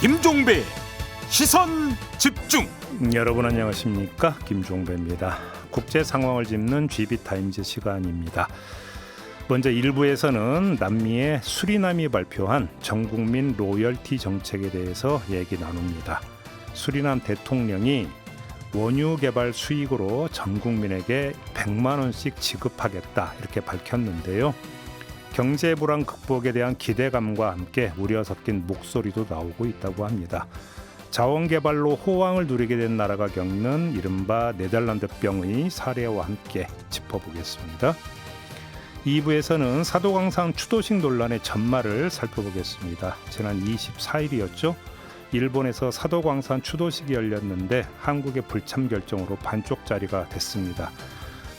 김종배 시선 집중. 여러분 안녕하십니까, 김종배입니다. 국제 상황을 짚는 GB타임즈 시간입니다. 먼저 1부에서는 남미의 수리남이 발표한 전국민 로열티 정책에 대해서 얘기 나눕니다. 수리남 대통령이 원유 개발 수익으로 전 국민에게 100만 원씩 지급하겠다 이렇게 밝혔는데요. 경제 불안 극복에 대한 기대감과 함께 우려 섞인 목소리도 나오고 있다고 합니다. 자원 개발로 호황을 누리게 된 나라가 겪는 이른바 네덜란드병의 사례와 함께 짚어보겠습니다. 2부에서는 사도광산 추도식 논란의 전말을 살펴보겠습니다. 지난 24일이었죠. 일본에서 사도광산 추도식이 열렸는데 한국의 불참 결정으로 반쪽짜리가 됐습니다.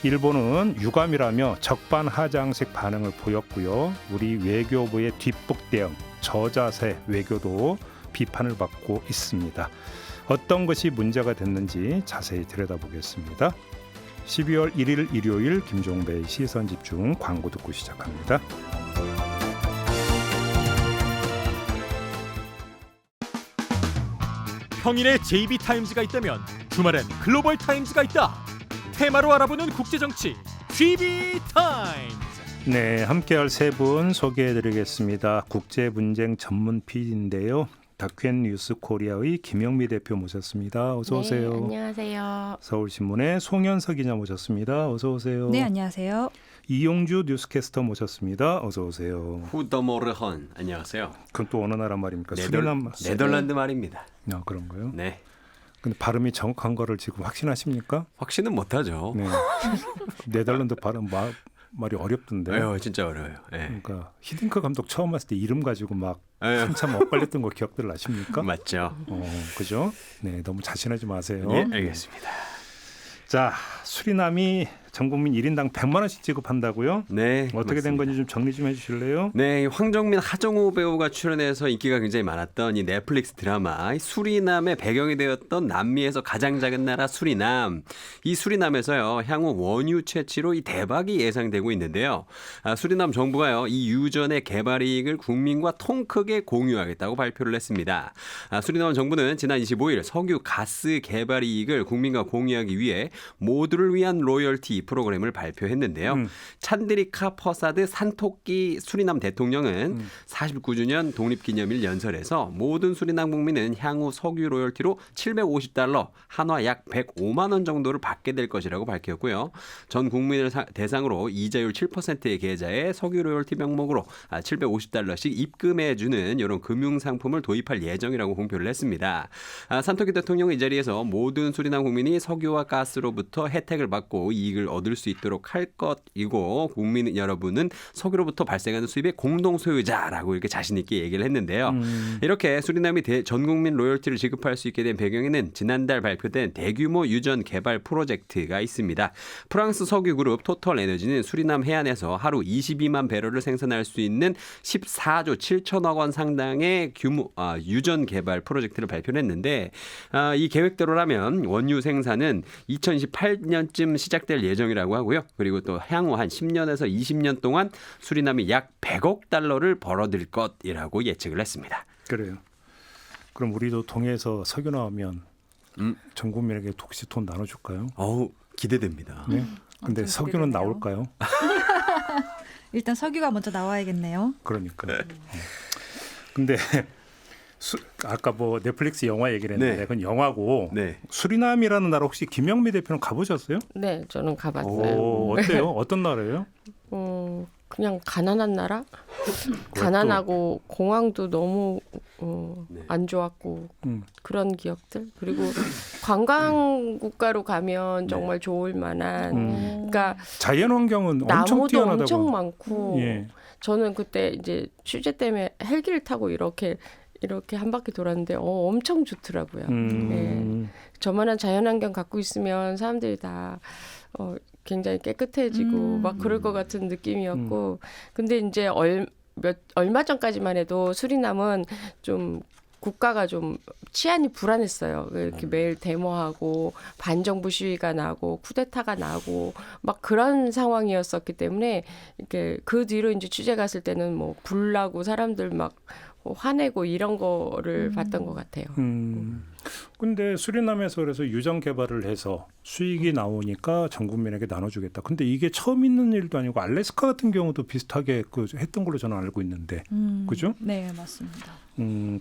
일본은 유감이라며 적반하장식 반응을 보였고요. 우리 외교부의 뒷북대응, 저자세 외교도 비판을 받고 있습니다. 어떤 것이 문제가 됐는지 자세히 들여다보겠습니다. 12월 1일 일요일 김종배의 시선집중, 광고 듣고 시작합니다. 평일에 JB타임즈가 있다면 주말엔 글로벌타임즈가 있다. 테마로 알아보는 국제정치 GB타임즈. 네, 함께할 세 분 소개해드리겠습니다. 국제분쟁 전문 PD인데요. 다큐엔 뉴스 코리아의 김영미 대표 모셨습니다. 어서 오세요. 네, 안녕하세요. 서울신문의 송현석 기자 모셨습니다. 어서 오세요. 네, 안녕하세요. 이용주 뉴스캐스터 모셨습니다. 어서 오세요. 후더모르헌, 안녕하세요. 그건 또 어느 나라 말입니까? 네덜란드 말입니다. 아, 그런가요? 네. 근데 발음이 정확한 거를 지금 확신하십니까? 확신은 못하죠. 네. 네덜란드 발음 말이 어렵던데. 진짜 어려워요. 네. 그러니까 히딩크 감독 처음 왔을 때 이름 가지고 막 한참 엇갈렸던 거 기억들 나십니까? 맞죠. 그죠? 네, 너무 자신하지 마세요. 네, 알겠습니다. 자, 수리남이 전 국민 1인당 100만 원씩 지급한다고요? 네. 어떻게 된 건지 좀 정리 좀 해주실래요? 네, 황정민, 하정우 배우가 출연해서 인기가 굉장히 많았던 이 넷플릭스 드라마 수리남의 배경이 되었던 남미에서 가장 작은 나라 수리남. 이 수리남에서요, 향후 원유 채취로 이 대박이 예상되고 있는데요. 수리남 정부가요, 이 유전의 개발 이익을 국민과 통 크게 공유하겠다고 발표를 했습니다. 수리남 정부는 지난 25일 석유 가스 개발 이익을 국민과 공유하기 위해 모두를 위한 로열티 프로그램을 발표했는데요. 찬드리카 퍼사드 산토끼 수리남 대통령은 49주년 독립기념일 연설에서 모든 수리남 국민은 향후 석유 로열티로 $750, 한화 약 105만 원 정도를 받게 될 것이라고 밝혔고요. 전 국민을 대상으로 이자율 7%의 계좌에 석유 로열티 명목으로 $750씩 입금해주는 이런 금융상품을 도입할 예정이라고 공표를 했습니다. 산토끼 대통령은 이 자리에서 모든 수리남 국민이 석유와 가스로부터 혜택을 받고 이익을 얻을 수 있도록 할 것이고 국민 여러분은 석유로부터 발생하는 수입의 공동 소유자라고 이렇게 자신 있게 얘기를 했는데요. 이렇게 수리남이 전 국민 로열티를 지급할 수 있게 된 배경에는 지난달 발표된 대규모 유전 개발 프로젝트가 있습니다. 프랑스 석유 그룹 토털 에너지는 수리남 해안에서 하루 22만 배럴을 생산할 수 있는 14조 7천억 원 상당의 규모 유전 개발 프로젝트를 발표했는데 이 계획대로라면 원유 생산은 2028년쯤 시작될 예정이라고 하고요. 그리고 또 향후 한 10년에서 20년 동안 수리남이 약 100억 달러를 벌어들일 것이라고 예측을 했습니다. 그래요. 그럼 우리도 동해에서 석유 나오면 전 국민에게 혹시 돈 나눠줄까요? 기대됩니다. 네. 근데 석유는 기대되네요. 나올까요? 일단 석유가 먼저 나와야겠네요. 그러니까요. 근데 아까 뭐 넷플릭스 영화 얘기를 했는데 네. 그건 영화고 네. 수리남이라는 나라 혹시 김영미 대표는 가보셨어요? 네, 저는 가봤어요. 오, 어때요? 어떤 나라예요? 그냥 가난한 나라? 가난하고 공항도 너무 안 좋았고 그런 기억들. 그리고 관광 국가로 가면 정말 좋을 만한. 그러니까 자연 환경은 엄청 나무도 뛰어나다고. 엄청 많고. 예. 저는 그때 이제 취재 때문에 헬기를 타고 이렇게 한 바퀴 돌았는데 엄청 좋더라고요. 네. 저만한 자연환경 갖고 있으면 사람들이 다 굉장히 깨끗해지고 막 그럴 것 같은 느낌이었고 근데 이제 얼마 전까지만 해도 수리남은 좀 국가가 좀 치안이 불안했어요. 이렇게 매일 데모하고 반정부 시위가 나고 쿠데타가 나고 막 그런 상황이었었기 때문에 이렇게 그 뒤로 이제 취재 갔을 때는 뭐 불나고 사람들 막 화내고 이런 거를 봤던 것 같아요. 근데 수리남에서 그래서 유전 개발을 해서 수익이 나오니까 전 국민에게 나눠주겠다. 근데 이게 처음 있는 일도 아니고 알래스카 같은 경우도 비슷하게 했던 걸로 저는 알고 있는데, 그죠? 네, 맞습니다.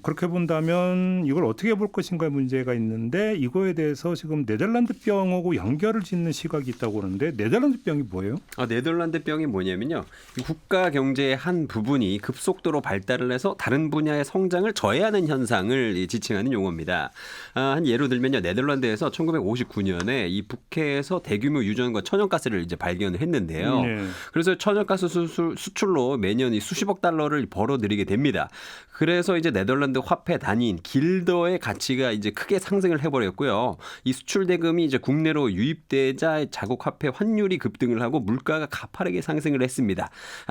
그렇게 본다면 이걸 어떻게 볼 것인가의 문제가 있는데 이거에 대해서 지금 네덜란드 병하고 연결을 짓는 시각이 있다고 그러는데 네덜란드 병이 뭐예요? 네덜란드 병이 뭐냐면요. 이 국가 경제의 한 부분이 급속도로 발달을 해서 다른 분야의 성장을 저해하는 현상을 지칭하는 용어입니다. 한 예로 들면요. 네덜란드에서 1959년에 이 북해에서 대규모 유전과 천연가스를 이제 발견을 했는데요. 네. 그래서 천연가스 수출로 매년 이 수십억 달러를 벌어들이게 됩니다. 그래서 이제 네덜란드 화폐 단위인 길더의 가치가 이제 크게 상승을 해버렸고요. 이 수출 대금이 이제 국내로 유입되자 자국 화폐 환율이 급등을 하고 물가가 가파르게 상승을 했습니다.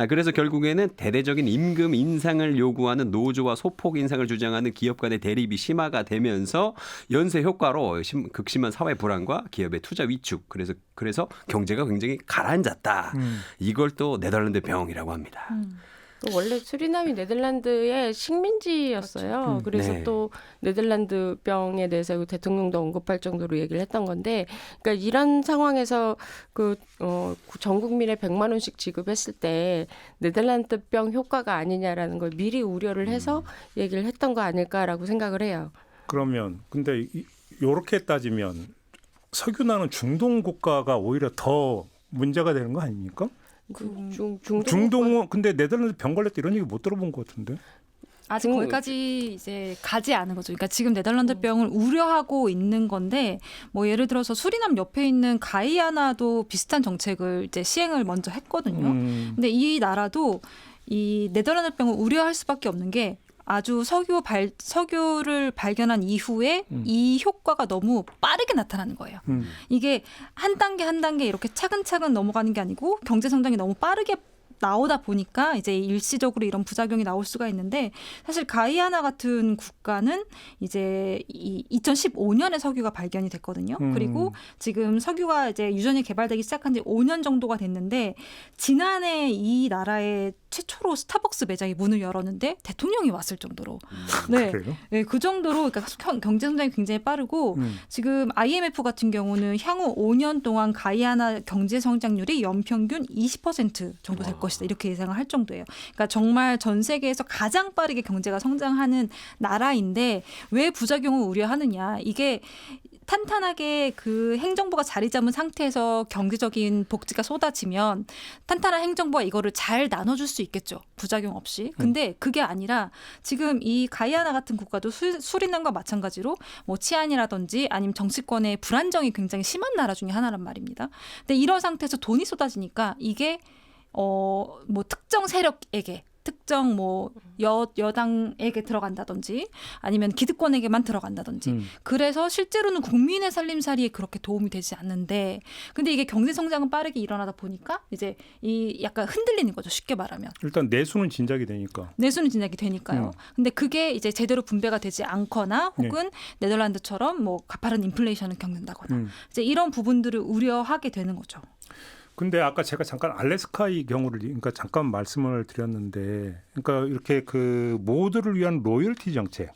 그래서 결국에는 대대적인 임금 인상을 요구하는 노조와 소폭 인상을 주장하는 기업 간의 대립이 심화가 되면서 연쇄 효과로 극심한 사회 불안과 기업의 투자 위축 그래서 경제가 굉장히 가라앉았다. 이걸 또 네덜란드 병이라고 합니다. 원래 수리남이 네덜란드의 식민지였어요. 그래서 네. 또 네덜란드 병에 대해서 대통령도 언급할 정도로 얘기를 했던 건데, 그러니까 이런 상황에서 전 국민에 100만 원씩 지급했을 때 네덜란드 병 효과가 아니냐라는 걸 미리 우려를 해서 얘기를 했던 거 아닐까라고 생각을 해요. 그러면 근데 이렇게 따지면 석유나는 중동 국가가 오히려 더 문제가 되는 거 아닙니까? 중동 근데 네덜란드 병 걸렸다 이런 얘기 못 들어본 것 같은데. 아직 거기까지 이제 가지 않은 거죠. 그러니까 지금 네덜란드 병을 우려하고 있는 건데, 뭐 예를 들어서 수리남 옆에 있는 가이아나도 비슷한 정책을 이제 시행을 먼저 했거든요. 근데 이 나라도 이 네덜란드 병을 우려할 수밖에 없는 게 아주 석유를 발견한 이후에 이 효과가 너무 빠르게 나타나는 거예요. 이게 한 단계 한 단계 이렇게 차근차근 넘어가는 게 아니고 경제 성장이 너무 빠르게 나오다 보니까 이제 일시적으로 이런 부작용이 나올 수가 있는데, 사실 가이아나 같은 국가는 이제 2015년에 석유가 발견이 됐거든요. 그리고 지금 석유가 이제 유전이 개발되기 시작한 지 5년 정도가 됐는데, 지난해 이 나라의 최초로 스타벅스 매장이 문을 열었는데 대통령이 왔을 정도로. 네. 그래요? 네, 그 정도로 그러니까 경제 성장이 굉장히 빠르고 지금 IMF 같은 경우는 향후 5년 동안 가이아나 경제 성장률이 연평균 20% 정도 될 것이다. 이렇게 예상을 할 정도예요. 그러니까 정말 전 세계에서 가장 빠르게 경제가 성장하는 나라인데 왜 부작용을 우려하느냐. 이게 탄탄하게 그 행정부가 자리 잡은 상태에서 경제적인 복지가 쏟아지면 탄탄한 행정부가 이거를 잘 나눠줄 수 있겠죠. 부작용 없이. 근데 그게 아니라 지금 이 가이아나 같은 국가도 수리남과 마찬가지로 뭐 치안이라든지 아니면 정치권의 불안정이 굉장히 심한 나라 중에 하나란 말입니다. 근데 이런 상태에서 돈이 쏟아지니까 이게 뭐 특정 세력에게 특정 뭐 여당에게 들어간다든지 아니면 기득권에게만 들어간다든지 그래서 실제로는 국민의 살림살이에 그렇게 도움이 되지 않는데, 근데 이게 경제 성장은 빠르게 일어나다 보니까 이제 이 약간 흔들리는 거죠. 쉽게 말하면. 일단 내수는 진작이 되니까. 내수는 진작이 되니까요. 근데 그게 이제 제대로 분배가 되지 않거나 혹은 네덜란드처럼 뭐 가파른 인플레이션을 겪는다거나 이제 이런 부분들을 우려하게 되는 거죠. 근데 아까 제가 잠깐 알래스카의 경우를 그러니까 잠깐 말씀을 드렸는데, 그러니까 이렇게 그 모두를 위한 로열티 정책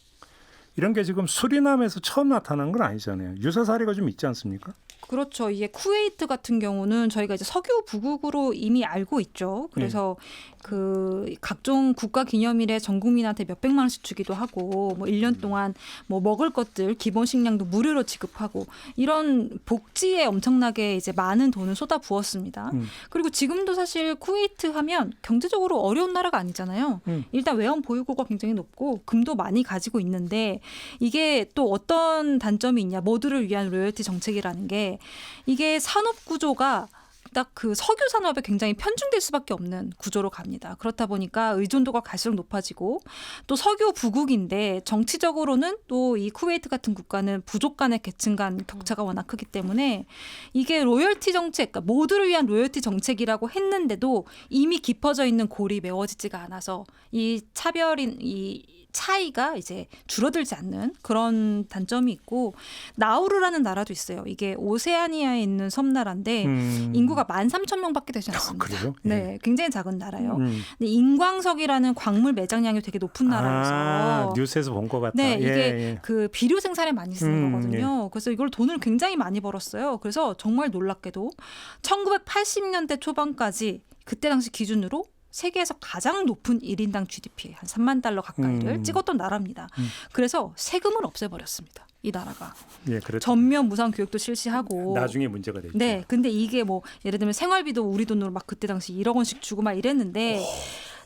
이런 게 지금 수리남에서 처음 나타난 건 아니잖아요. 유사 사례가 좀 있지 않습니까? 그렇죠. 이게 쿠웨이트 같은 경우는 저희가 이제 석유 부국으로 이미 알고 있죠. 그래서 그 각종 국가 기념일에 전 국민한테 몇 백만 원씩 주기도 하고 뭐 1년 동안 뭐 먹을 것들 기본 식량도 무료로 지급하고 이런 복지에 엄청나게 이제 많은 돈을 쏟아 부었습니다. 그리고 지금도 사실 쿠웨이트 하면 경제적으로 어려운 나라가 아니잖아요. 일단 외환 보유고가 굉장히 높고 금도 많이 가지고 있는데, 이게 또 어떤 단점이 있냐. 모두를 위한 로열티 정책이라는 게 이게 산업 구조가 딱 그 석유 산업에 굉장히 편중될 수밖에 없는 구조로 갑니다. 그렇다 보니까 의존도가 갈수록 높아지고, 또 석유 부국인데 정치적으로는 또 이 쿠웨이트 같은 국가는 부족 간의 계층 간 격차가 워낙 크기 때문에 이게 로열티 정책, 그러니까 모두를 위한 로열티 정책이라고 했는데도 이미 깊어져 있는 골이 메워지지가 않아서 이 차이가 이제 줄어들지 않는 그런 단점이 있고 나우루라는 나라도 있어요. 이게 오세아니아에 있는 섬나라인데 인구가 13,000명밖에 되지 않습니다. 그래요? 네, 굉장히 작은 나라예요. 근데 인광석이라는 광물 매장량이 되게 높은 나라라서 뉴스에서 본 것 같다. 네, 이게 예. 그 비료 생산에 많이 쓰는 거거든요. 그래서 이걸 돈을 굉장히 많이 벌었어요. 그래서 정말 놀랍게도 1980년대 초반까지 그때 당시 기준으로 세계에서 가장 높은 1인당 GDP 한 3만 달러 가까이를 찍었던 나라입니다. 그래서 세금을 없애버렸습니다. 이 나라가. 예, 그렇죠. 전면 무상 교육도 실시하고. 나중에 문제가 됐죠. 네, 근데 이게 뭐 예를 들면 생활비도 우리 돈으로 막 그때 당시 1억 원씩 주고 막 이랬는데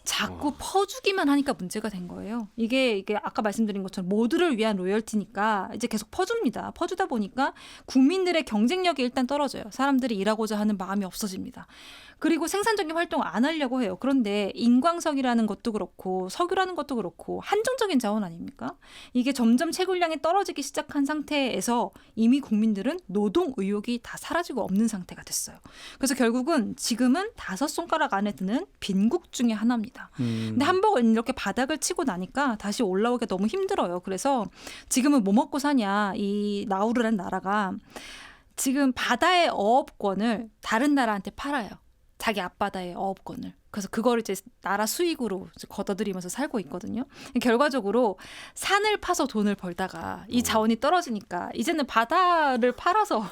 자꾸 퍼주기만 하니까 문제가 된 거예요. 이게 아까 말씀드린 것처럼 모두를 위한 로열티니까 이제 계속 퍼줍니다. 퍼주다 보니까 국민들의 경쟁력이 일단 떨어져요. 사람들이 일하고자 하는 마음이 없어집니다. 그리고 생산적인 활동을 안 하려고 해요. 그런데 인광석이라는 것도 그렇고 석유라는 것도 그렇고 한정적인 자원 아닙니까? 이게 점점 채굴량이 떨어지기 시작한 상태에서 이미 국민들은 노동 의욕이 다 사라지고 없는 상태가 됐어요. 그래서 결국은 지금은 5손가락 안에 드는 빈국 중에 하나입니다. 근데 한번 이렇게 바닥을 치고 나니까 다시 올라오기가 너무 힘들어요. 그래서 지금은 뭐 먹고 사냐, 이 나우루라는 나라가 지금 바다의 어업권을 다른 나라한테 팔아요. 자기 앞바다의 어업권을. 그래서 그거를 이제 나라 수익으로 이제 걷어들이면서 살고 있거든요. 결과적으로 산을 파서 돈을 벌다가 이 자원이 떨어지니까 이제는 바다를 팔아서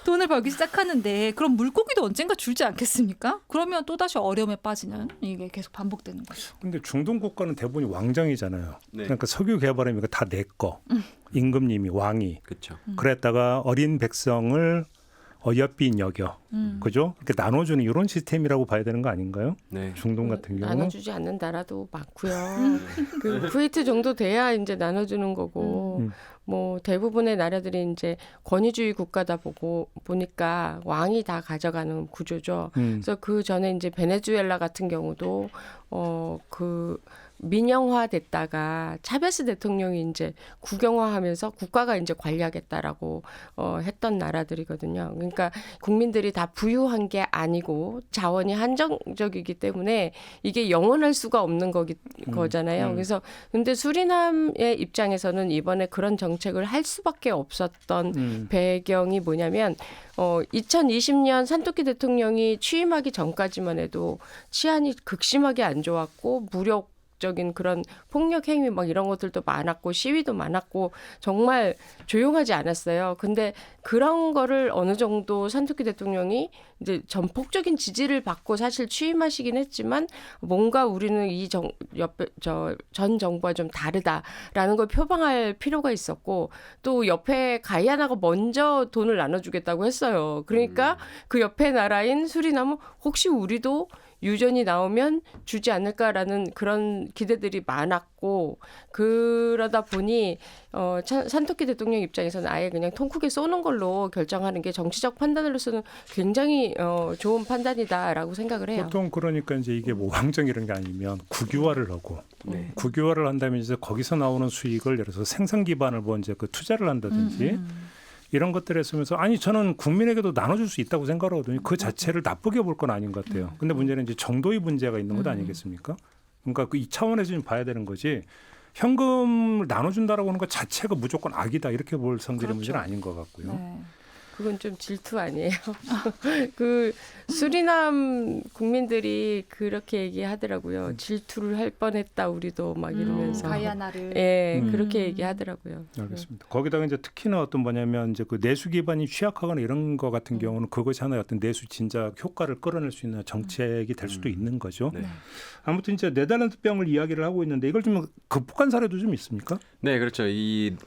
돈을 벌기 시작하는데 그럼 물고기도 언젠가 줄지 않겠습니까? 그러면 또다시 어려움에 빠지는 이게 계속 반복되는 거죠. 근데 중동 국가는 대부분이 왕정이잖아요. 네. 그러니까 석유 개발하면 이거 다 내 거. 임금님이 왕이. 그렇죠. 그랬다가 어린 백성을 어여삐인 여겨. 그죠? 이렇게 나눠주는 이런 시스템이라고 봐야 되는 거 아닌가요? 네. 중동 같은 경우는. 나눠주지 않는 나라도 많고요. 그 쿠웨이트 정도 돼야 이제 나눠주는 거고 뭐 대부분의 나라들이 이제 권위주의 국가다 보니까 왕이 다 가져가는 구조죠. 그래서 그 전에 이제 베네수엘라 같은 경우도 그 민영화 됐다가 차베스 대통령이 이제 국영화하면서 국가가 이제 관리하겠다라고 했던 나라들이거든요. 그러니까 국민들이 다 부유한 게 아니고 자원이 한정적이기 때문에 이게 영원할 수가 없는 거잖아요. 그래서 근데 수리남의 입장에서는 이번에 그런 정책을 할 수밖에 없었던 배경이 뭐냐면 2020년 산토키 대통령이 취임하기 전까지만 해도 치안이 극심하게 안 좋았고 적인 그런 폭력 행위 막 이런 것들도 많았고 시위도 많았고 정말 조용하지 않았어요. 근데 그런 거를 어느 정도 산토키 대통령이 이제 전폭적인 지지를 받고 사실 취임하시긴 했지만 뭔가 우리는 이 전 정부와 좀 다르다라는 걸 표방할 필요가 있었고 또 옆에 가이아나가 먼저 돈을 나눠주겠다고 했어요. 그러니까 그 옆에 나라인 수리남은 혹시 우리도 유전이 나오면 주지 않을까라는 그런 기대들이 많았고 그러다 보니 산토키 대통령 입장에서는 아예 그냥 통쿡에 쏘는 걸로 결정하는 게 정치적 판단으로서는 굉장히 좋은 판단이다라고 생각을 해요. 보통 그러니까 이제 이게 뭐 왕정 이런 게 아니면 국유화를 하고 국유화를 한다면 이제 거기서 나오는 수익을 예를 들어서 생산 기반을 뭐 이제 그 투자를 한다든지 이런 것들을 했으면서 아니 저는 국민에게도 나눠줄 수 있다고 생각하거든요. 그 자체를 나쁘게 볼 건 아닌 것 같아요. 근데 문제는 이제 정도의 문제가 있는 것 아니겠습니까? 그러니까 그 이 차원에서 좀 봐야 되는 거지. 현금을 나눠준다라고 하는 것 자체가 무조건 악이다 이렇게 볼 성질의 문제는 아닌 것 같고요. 네. 그건 좀 질투 아니에요? 그 수리남 국민들이 그렇게 얘기하더라고요. 질투를 할 뻔했다 우리도 막 이러면서. 가이아나를. 예, 그렇게 얘기하더라고요. 알겠습니다. 거기다가 이제 특히나 어떤 뭐냐면 이제 그 내수 기반이 취약하거나 이런 거 같은 경우는 그것이 하나의 어떤 내수 진작 효과를 끌어낼 수 있는 정책이 될 수도 있는 거죠. 네. 아무튼 이제 네덜란드 병을 이야기를 하고 있는데 이걸 좀 극복한 사례도 좀 있습니까? 네, 그렇죠.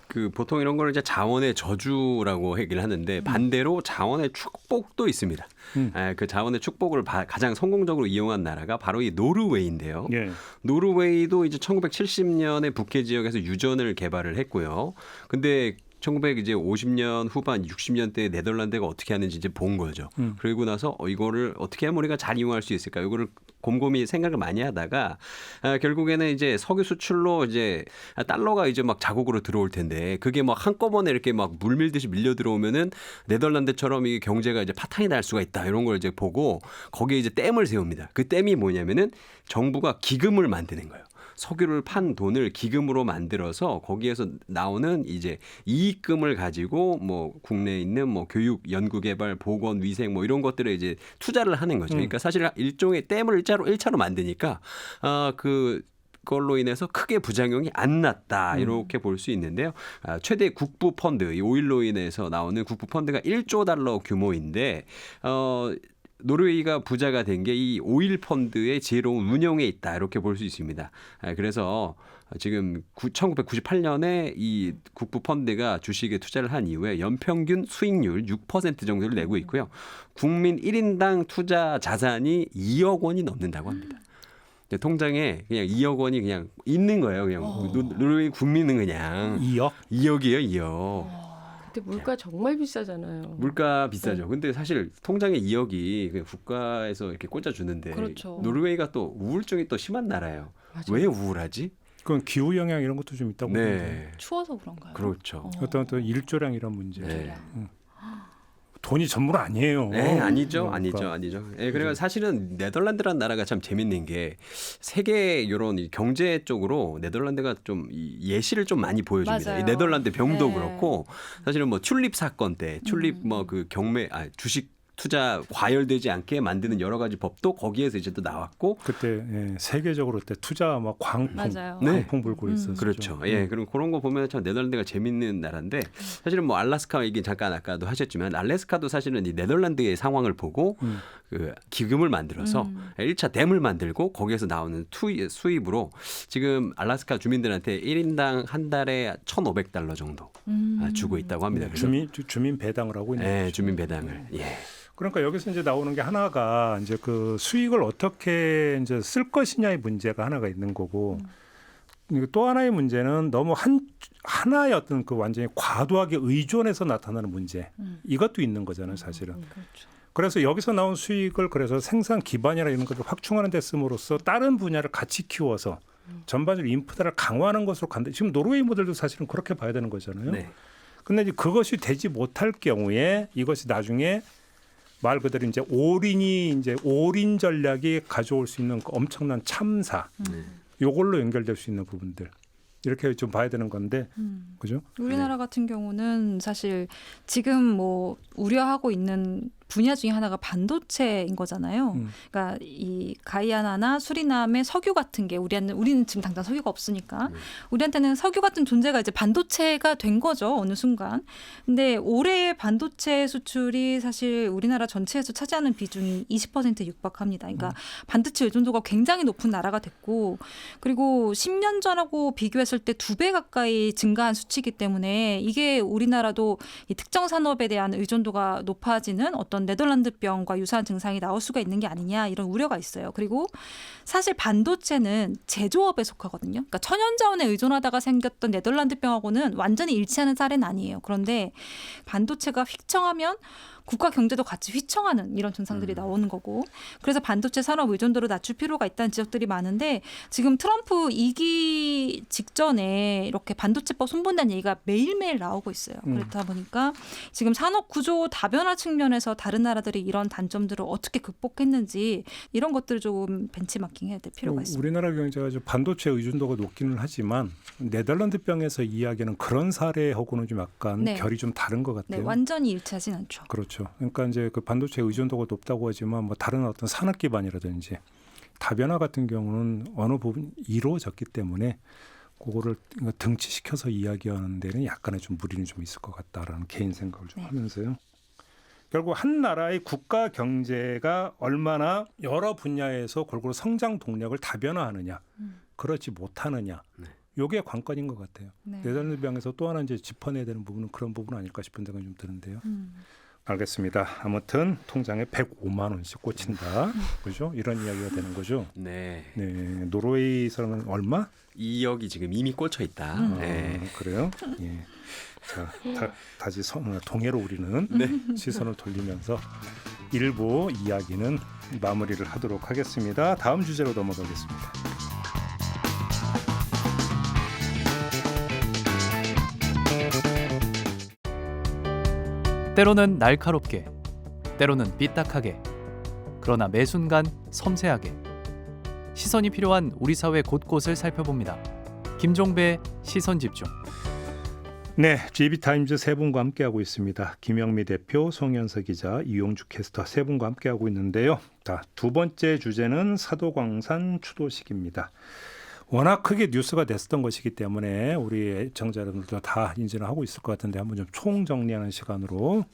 그 보통 이런 거를 이제 자원의 저주라고 얘기를 하는데 반대로 자원의 축복도 있습니다. 그 자원의 축복을 가장 성공적으로 이용한 나라가 바로 이 노르웨이인데요. 예. 노르웨이도 이제 1970년에 북해 지역에서 유전을 개발을 했고요. 근데 1950년 후반 60년대 네덜란드가 어떻게 하는지 이제 본 거죠. 그리고 나서 이거를 어떻게 하면 우리가 잘 이용할 수 있을까? 이거를 곰곰이 생각을 많이 하다가 결국에는 이제 석유 수출로 이제 달러가 이제 막 자국으로 들어올 텐데 그게 막 한꺼번에 이렇게 막 물밀듯이 밀려 들어오면은 네덜란드처럼 이 경제가 이제 파탄이 날 수가 있다 이런 걸 이제 보고 거기에 이제 댐을 세웁니다. 그 댐이 뭐냐면은 정부가 기금을 만드는 거예요. 석유를 판 돈을 기금으로 만들어서 거기에서 나오는 이제 이익금을 가지고 뭐 국내에 있는 뭐 교육, 연구개발, 보건, 위생 뭐 이런 것들에 이제 투자를 하는 거죠. 그러니까 사실 일종의 댐을 일차로 만드니까 그걸로 인해서 크게 부작용이 안 났다 이렇게 볼 수 있는데요. 최대 국부 펀드, 이 오일로 인해서 나오는 국부 펀드가 1조 달러 규모인데 노르웨이가 부자가 된 게 이 오일 펀드의 지혜로운 운영에 있다 이렇게 볼 수 있습니다. 그래서 지금 1998년에 이 국부 펀드가 주식에 투자를 한 이후에 연평균 수익률 6% 정도를 내고 있고요. 국민 1인당 투자 자산이 2억 원이 넘는다고 합니다. 통장에 그냥 2억 원이 그냥 있는 거예요. 그냥 노르웨이 국민은 그냥 2억이에요, 2억. 근데 물가 정말 비싸잖아요. 물가 비싸죠. 근데 사실 통장에 2억이 그냥 국가에서 이렇게 꽂아주는데 그렇죠. 노르웨이가 또 우울증이 또 심한 나라예요. 맞아요. 왜 우울하지? 그건 기후 영향 이런 것도 좀 있다고 보는데. 네, 추워서 그런가요? 그렇죠. 어떤 일조량 이런 문제. 네. 돈이 전부 아니에요. 네, 아니죠, 그러니까. 아니죠. 네, 그래서 사실은 네덜란드라는 나라가 참 재밌는 게 세계 이런 경제 쪽으로 네덜란드가 좀 예시를 좀 많이 보여줍니다. 맞아요. 이 네덜란드 병도 네. 그렇고 사실은 뭐 튤립 사건 때 튤립 뭐 그 주식 투자 과열되지 않게 만드는 여러 가지 법도 거기에서 이제 또 나왔고 그때 세계적으로 그때 투자 막 맞아요. 광풍 불고 있었죠. 그렇죠. 예, 그럼 그런 거 보면 참 네덜란드가 재밌는 나라인데 사실은 뭐 알래스카 얘기 잠깐 아까도 하셨지만 알래스카도 사실은 이 네덜란드의 상황을 보고 그 기금을 만들어서 1차 댐을 만들고 거기에서 나오는 수입으로 지금 알래스카 주민들한테 1인당 한 달에 $1,500 정도 주고 있다고 합니다. 그래서 주민 배당을 하고 있는 네, 거죠. 주민 배당을. 예. 그러니까 여기서 이제 나오는 게 하나가 이제 그 수익을 어떻게 이제 쓸 것이냐의 문제가 하나가 있는 거고 또 하나의 문제는 너무 하나의 어떤 그 완전히 과도하게 의존해서 나타나는 문제 이것도 있는 거잖아요, 사실은. 그렇죠. 그래서 여기서 나온 수익을 그래서 생산 기반이나 이런 것을 확충하는 데 씀으로써 다른 분야를 같이 키워서 전반적으로 인프라를 강화하는 것으로 간다. 지금 노르웨이 모델도 사실은 그렇게 봐야 되는 거잖아요. 네. 근데 이제 그것이 되지 못할 경우에 이것이 나중에 말 그대로 이제 올인 전략이 가져올 수 있는 그 엄청난 참사, 요걸로 연결될 수 있는 부분들 이렇게 좀 봐야 되는 건데, 그죠? 우리나라 같은 경우는 사실 지금 뭐 우려하고 있는 분야 중에 하나가 반도체인 거잖아요. 그러니까 이 가이아나나 수리남의 석유 같은 게 우리는 지금 당장 석유가 없으니까 우리한테는 석유 같은 존재가 이제 반도체가 된 거죠. 어느 순간. 근데 올해의 반도체 수출이 사실 우리나라 전체에서 차지하는 비중이 20%에 육박합니다. 그러니까 반도체 의존도가 굉장히 높은 나라가 됐고 그리고 10년 전하고 비교했을 때 2배 가까이 증가한 수치이기 때문에 이게 우리나라도 이 특정 산업에 대한 의존도가 높아지는 어떤 네덜란드병과 유사한 증상이 나올 수가 있는 게 아니냐 이런 우려가 있어요. 그리고 사실 반도체는 제조업에 속하거든요. 그러니까 천연자원에 의존하다가 생겼던 네덜란드병하고는 완전히 일치하는 사례는 아니에요. 그런데 반도체가 휘청하면 국가 경제도 같이 휘청하는 이런 증상들이 나오는 거고 그래서 반도체 산업 의존도를 낮출 필요가 있다는 지적들이 많은데 지금 트럼프 2기 직전에 이렇게 반도체법 손본다는 얘기가 매일매일 나오고 있어요. 그렇다 보니까 지금 산업 구조 다변화 측면에서 다른 나라들이 이런 단점들을 어떻게 극복했는지 이런 것들을 조금 벤치마킹해야 될 필요가 있습니다. 우리나라 경제가 반도체 의존도가 높기는 하지만 네덜란드병에서 이야기하는 그런 사례하고는 좀 약간 네. 결이 좀 다른 것 같아요. 네, 완전히 일치하진 않죠. 그렇죠. 그러니까 이제 그 반도체 의존도가 높다고 하지만 뭐 다른 어떤 산업 기반이라든지 다변화 같은 경우는 어느 부분 이루어졌기 때문에 그거를 등치시켜서 이야기하는 데는 약간의 좀 무리는 좀 있을 것 같다라는 개인 생각을 좀 하면서요. 결국 한 나라의 국가 경제가 얼마나 여러 분야에서 골고루 성장 동력을 다변화하느냐, 그렇지 못하느냐. 요게 관건인 것 같아요. 네. 네덜란드병에서 또 하나 이제 짚어내야 되는 부분은 그런 부분 아닐까 싶은 생각이 좀 드는데요. 알겠습니다. 아무튼 통장에 105만 원씩 꽂힌다. 그죠? 이런 이야기가 되는 거죠. 네. 네. 노르웨이에서는 얼마? 2억이 지금 이미 꽂혀 있다. 네. 그래요? 예. 자, 다시 동해로 우리는 시선을 돌리면서 일부 이야기는 마무리를 하도록 하겠습니다. 다음 주제로 넘어가겠습니다. 때로는 날카롭게, 때로는 삐딱하게, 그러나 매 순간 섬세하게. 시선이 필요한 우리 사회 곳곳을 살펴봅니다. 김종배의 시선집중. 네, GB타임즈 세 분과 함께하고 있습니다. 김영미 대표, 송현서 기자, 이용주 캐스터 세 분과 함께하고 있는데요. 자, 두 번째 주제는 사도광산 추도식입니다. 워낙 크게 뉴스가 됐었던 것이기 때문에 우리 애청자 여러분들도 다 인지를 하고 있을 것 같은데 한번 좀 총정리하는 시간으로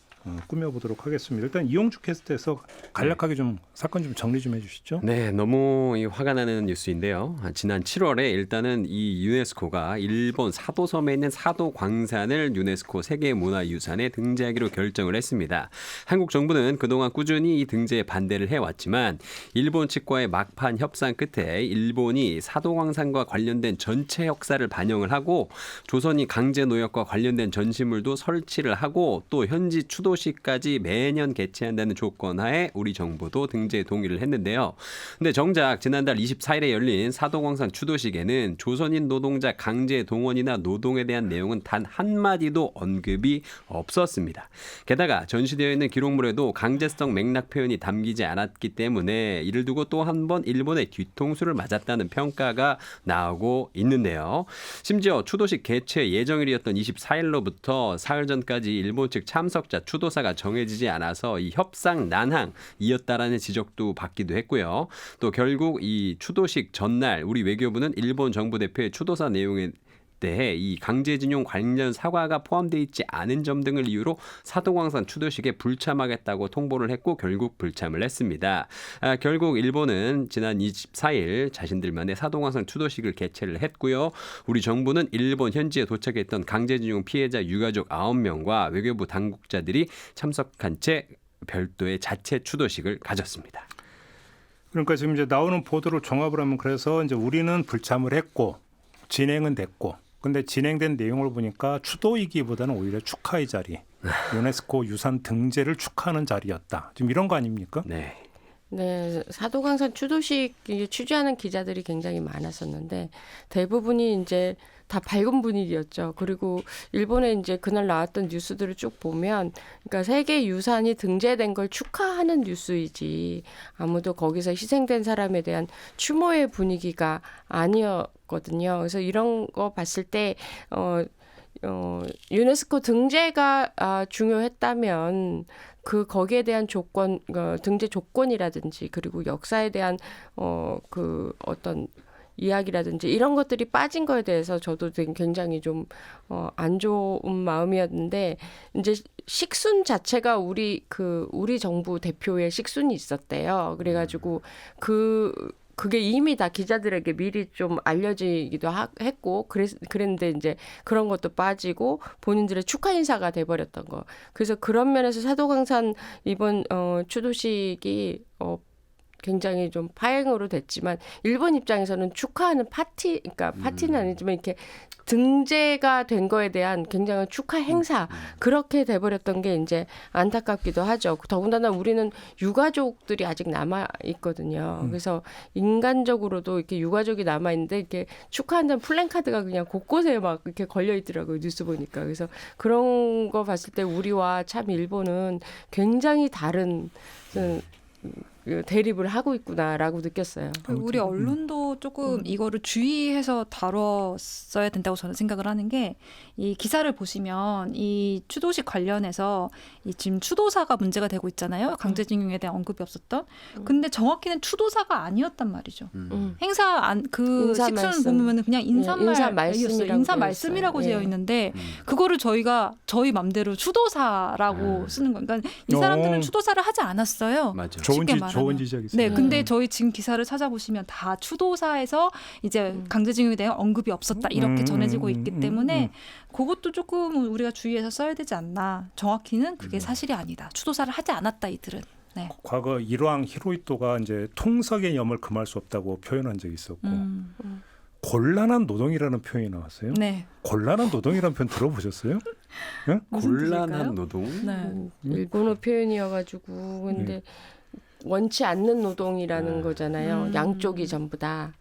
꾸며보도록 하겠습니다. 일단 이용주 캐스터에서 간략하게 좀 사건 좀 정리 좀 해주시죠. 네, 너무 화가 나는 뉴스인데요. 지난 7월에 일단은 이 유네스코가 일본 사도섬에 있는 사도광산을 유네스코 세계문화유산에 등재하기로 결정을 했습니다. 한국 정부는 그동안 꾸준히 이 등재에 반대를 해왔지만 일본 측과의 막판 협상 끝에 일본이 사도광산과 관련된 전체 역사를 반영을 하고 조선이 강제 노역과 관련된 전시물도 설치를 하고 또 현지 추도식까지 매년 개최한다는 조건 하에 우리 정부도 등재에 동의를 했는데요. 근데 정작 지난달 24일에 열린 사도광산 추도식에는 조선인 노동자 강제 동원이나 노동에 대한 내용은 단 한마디도 언급이 없었습니다. 게다가 전시되어 있는 기록물에도 강제성 맥락 표현이 담기지 않았기 때문에 이를 두고 또 한 번 일본의 뒤통수를 맞았다는 평가가 나오고 있는데요. 심지어 추도식 개최 예정일이었던 24일로부터 사흘 전까지 일본 측 참석자 추도사가 정해지지 않아서 이 협상 난항이었다라는 지적도 받기도 했고요. 또 결국 이 추도식 전날 우리 외교부는 일본 정부 대표의 추도사 내용에 대해 이 강제징용 관련 사과가 포함되어 있지 않은 점 등을 이유로 사도광산 추도식에 불참하겠다고 통보를 했고 결국 불참을 했습니다. 결국 일본은 지난 24일 자신들만의 사도광산 추도식을 개최를 했고요. 우리 정부는 일본 현지에 도착했던 강제징용 피해자 유가족 9명과 외교부 당국자들이 참석한 채 별도의 자체 추도식을 가졌습니다. 그러니까 지금 이제 나오는 보도를 종합을 하면 그래서 이제 우리는 불참을 했고 진행은 됐고 근데 진행된 내용을 보니까 추도이기보다는 오히려 축하의 자리, 유네스코 유산 등재를 축하하는 자리였다. 지금 이런 거 아닙니까? 네. 네, 사도광산 추도식 취재하는 기자들이 굉장히 많았었는데 대부분이 이제 다 밝은 분위기였죠. 그리고 일본에 이제 그날 나왔던 뉴스들을 쭉 보면, 그러니까 세계 유산이 등재된 걸 축하하는 뉴스이지 아무도 거기서 희생된 사람에 대한 추모의 분위기가 아니었거든요. 그래서 이런 거 봤을 때 유네스코 등재가 중요했다면 거기에 대한 조건, 등재 조건이라든지 그리고 역사에 대한 그 어떤 이야기라든지 이런 것들이 빠진 거에 대해서 저도 굉장히 좀 안 좋은 마음이었는데, 이제 식순 자체가 우리 정부 대표의 식순이 있었대요. 그래가지고 그게 이미 다 기자들에게 미리 좀 알려지기도 했고 그랬는데 이제 그런 것도 빠지고 본인들의 축하 인사가 돼버렸던 거. 그래서 그런 면에서 사도광산 이번 추도식이 굉장히 좀 파행으로 됐지만 일본 입장에서는 축하하는 파티, 그러니까 파티는 아니지만 이렇게 등재가 된 거에 대한 굉장한 축하 행사, 그렇게 돼버렸던 게 이제 안타깝기도 하죠. 더군다나 우리는 유가족들이 아직 남아 있거든요. 그래서 인간적으로도 이렇게 유가족이 남아 있는데 이렇게 축하한다는 플랜카드가 그냥 곳곳에 막 이렇게 걸려 있더라고요, 뉴스 보니까. 그래서 그런 거 봤을 때 우리와 참 일본은 굉장히 다른 대립을 하고 있구나라고 느꼈어요. 우리 언론도 조금 이거를 주의해서 다뤘어야 된다고 저는 생각을 하는 게, 이 기사를 보시면 이 추도식 관련해서 이 지금 추도사가 문제가 되고 있잖아요. 강제징용에 대한 언급이 없었던. 근데 정확히는 추도사가 아니었단 말이죠. 행사 식순 보면 그냥 인사 말씀이라고 되어 있는데 그거를 저희 맘대로 추도사라고 쓰는 거예요. 그러니까 이 사람들은 추도사를 하지 않았어요. 맞아. 좋은 지적이죠. 네, 근데 저희 지금 기사를 찾아보시면 다 추도사에서 이제 강제징용에 대한 언급이 없었다 이렇게 전해지고 있기 때문에 그것도 조금 우리가 주의해서 써야 되지 않나. 정확히는 그게 사실이 아니다. 추도사를 하지 않았다 이들은. 네. 과거 일왕 히로히토가 이제 통석의 염을 금할 수 없다고 표현한 적이 있었고 곤란한 노동이라는 표현이 나왔어요. 네. 곤란한 노동이라는 표현 들어보셨어요? 네? 곤란한 노동? 네. 일본어 표현이어가지고 근데 원치 않는 노동이라는 거잖아요. 음. 양쪽이 전부 다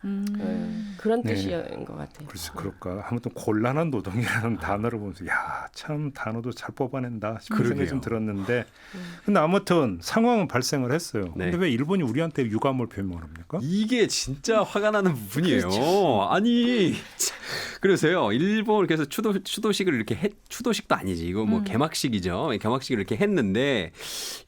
그런 네. 뜻인 것 같아요. 글쎄 그럴까. 아무튼 곤란한 노동이라는 단어를 보면서 야, 참 단어도 잘 뽑아낸다 싶은 생각이 좀 들었는데 근데 아무튼 상황은 발생을 했어요. 네. 근데 왜 일본이 우리한테 유감을 표명을 합니까? 이게 진짜 화가 나는 부분이에요. 그렇죠. 아니 그래서요. 일본 그래서 추도식을 이렇게 추도식도 아니지. 이거 뭐 개막식이죠. 개막식을 이렇게 했는데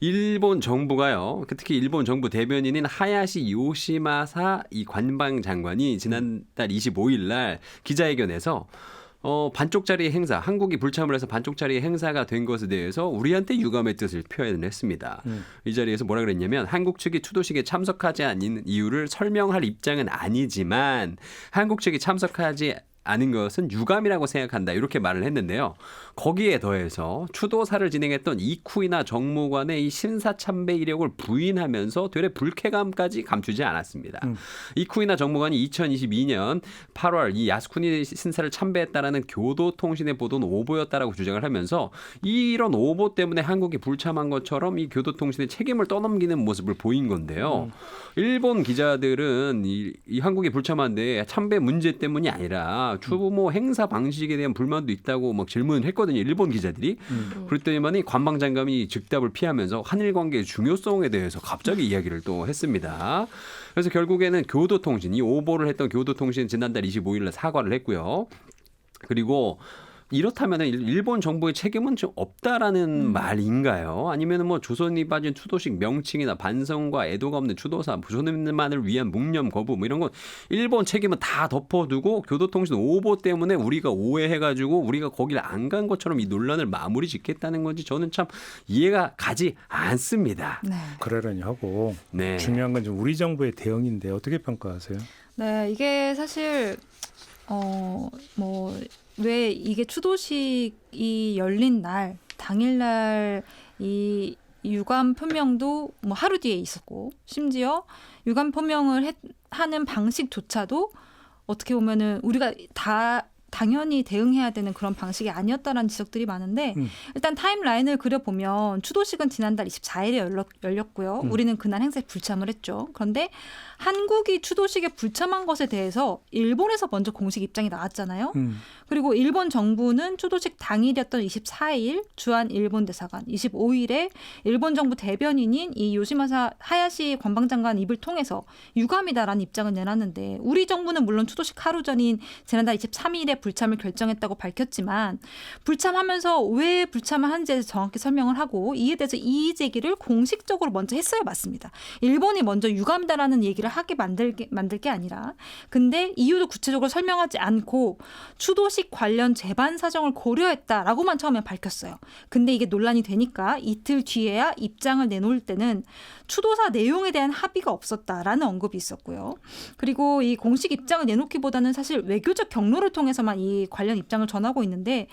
일본 정부가요. 특히 일본 정부 대변인인 하야시 요시마사 이 관방 장관이 지난달 25일 날 기자회견에서 반쪽짜리 행사, 한국이 불참을 해서 반쪽짜리 행사가 된 것에 대해서 우리한테 유감의 뜻을 표현했습니다. 이 자리에서 뭐라 그랬냐면 한국 측이 추도식에 참석하지 않은 이유를 설명할 입장은 아니지만 한국 측이 참석하지 않은 것은 유감이라고 생각한다. 이렇게 말을 했는데요. 거기에 더해서 추도사를 진행했던 이쿠이나 정무관의 이 심사참배 이력을 부인하면서 되레 불쾌감까지 감추지 않았습니다. 이쿠이나 정무관이 2022년 8월 이 야스쿠니 신사를 참배했다라는 교도통신의 보도는 오보였다라고 주장을 하면서 이런 오보 때문에 한국이 불참한 것처럼 이 교도통신의 책임을 떠넘기는 모습을 보인 건데요. 일본 기자들은 이 한국이 불참한데 참배 문제 때문이 아니라 추모 행사 방식에 대한 불만도 있다고 막 질문을 했거든요. 일본 기자들이. 그랬더니만이 관방장관이 즉답을 피하면서 한일 관계의 중요성에 대해서 갑자기 이야기를 또 했습니다. 그래서 결국에는 교도통신, 이 오보를 했던 교도통신 지난달 25일 날 사과를 했고요. 그리고 이렇다면 일본 정부의 책임은 좀 없다라는 말인가요? 아니면 뭐 조선이 빠진 추도식 명칭이나 반성과 애도가 없는 추도사, 조선인만을 위한 묵념 거부 뭐 이런 건 일본 책임은 다 덮어두고 교도통신 오보 때문에 우리가 오해해가지고 우리가 거기를 안 간 것처럼 이 논란을 마무리 짓겠다는 건지 저는 참 이해가 가지 않습니다. 네. 그러려니 하고 네. 중요한 건 좀 우리 정부의 대응인데 어떻게 평가하세요? 네, 이게 사실 왜 이게 추도식이 열린 날 당일날 이 유감 표명도 뭐 하루 뒤에 있었고 심지어 유감 표명을 하는 방식조차도 어떻게 보면은 우리가 당연히 대응해야 되는 그런 방식이 아니었다라는 지적들이 많은데 일단 타임라인을 그려보면 추도식은 지난달 24일에 열렸고요. 우리는 그날 행사에 불참을 했죠. 그런데 한국이 추도식에 불참한 것에 대해서 일본에서 먼저 공식 입장이 나왔잖아요. 그리고 일본 정부는 추도식 당일이었던 24일 주한 일본 대사관, 25일에 일본 정부 대변인인 이 요시마사 하야시 관방장관 입을 통해서 유감이다라는 입장을 내놨는데 우리 정부는 물론 추도식 하루 전인 지난달 23일에 불참을 결정했다고 밝혔지만 불참하면서 왜 불참을 하는지에 대해서 정확히 설명을 하고 이에 대해서 이의 제기를 공식적으로 먼저 했어야 맞습니다. 일본이 먼저 유감이다라는 얘기를 하게 만들 게 아니라 근데 이유도 구체적으로 설명하지 않고 추도식 관련 재반 사정을 고려했다라고만 처음에 밝혔어요. 근데 이게 논란이 되니까 이틀 뒤에야 입장을 내놓을 때는 추도사 내용에 대한 합의가 없었다라는 언급이 있었고요. 그리고 이 공식 입장을 내놓기보다는 사실 외교적 경로를 통해서만 이 관련 입장을 전하고 있는데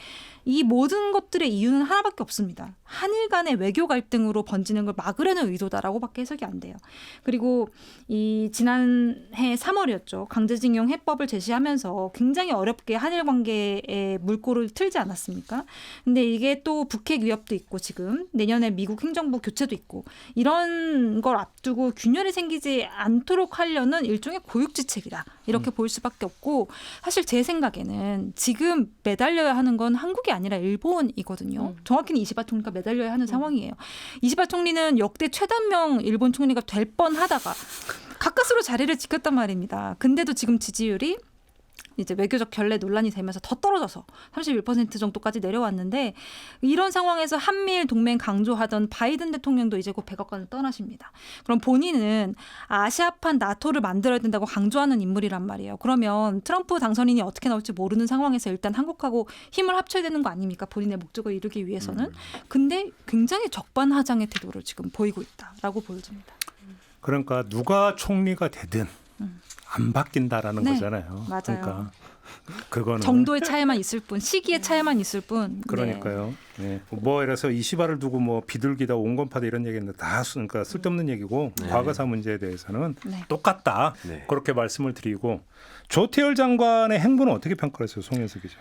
이 모든 것들의 이유는 하나밖에 없습니다. 한일 간의 외교 갈등으로 번지는 걸 막으려는 의도다라고밖에 해석이 안 돼요. 그리고 이 지난해 3월이었죠. 강제징용 해법을 제시하면서 굉장히 어렵게 한일 관계에 물꼬를 틀지 않았습니까? 근데 이게 또 북핵 위협도 있고 지금 내년에 미국 행정부 교체도 있고 이런 걸 앞두고 균열이 생기지 않도록 하려는 일종의 고육지책이다. 이렇게 볼 수밖에 없고 사실 제 생각에는 지금 매달려야 하는 건 한국이 아니라 일본이거든요. 정확히는 이시바 총리가 매달려야 하는 상황이에요. 이시바 총리는 역대 최단명 일본 총리가 될 뻔하다가 가까스로 자리를 지켰단 말입니다. 근데도 지금 지지율이 이제 외교적 결례 논란이 되면서 더 떨어져서 31% 정도까지 내려왔는데 이런 상황에서 한미일 동맹 강조하던 바이든 대통령도 이제 곧 백악관을 떠나십니다. 그럼 본인은 아시아판 나토를 만들어야 된다고 강조하는 인물이란 말이에요. 그러면 트럼프 당선인이 어떻게 나올지 모르는 상황에서 일단 한국하고 힘을 합쳐야 되는 거 아닙니까? 본인의 목적을 이루기 위해서는. 근데 굉장히 적반하장의 태도를 지금 보이고 있다라고 보여집니다. 그러니까 누가 총리가 되든 안 바뀐다라는 네, 거잖아요. 맞아요. 그러니까 그거는 정도의 차이만 있을 뿐, 시기의 차이만 있을 뿐. 그러니까요. 네. 뭐 이래서 이시바를 두고 뭐 비둘기다 온건파다 이런 얘기는 다 그러니까 쓸데없는 얘기고 과거사 문제에 대해서는 똑같다. 네. 그렇게 말씀을 드리고 조태열 장관의 행보는 어떻게 평가했어요, 송현석 기자?